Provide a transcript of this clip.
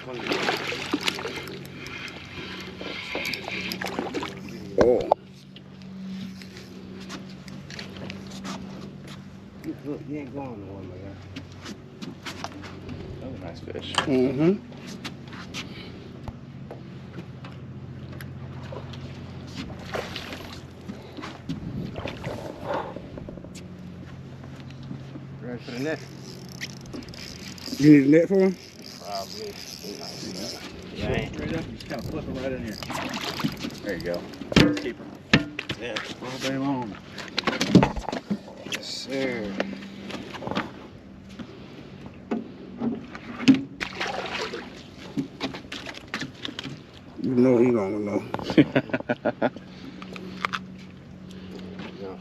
Oh. Look, you ain't going nowhere, man. That was a nice fish. Mm-hmm. Ready for the net? You need a net for him? Probably. Yeah, right up. You just kind of flip it right in here. There you go. Keep her. Yeah. All day long. Yes, sir. You know he gonna know.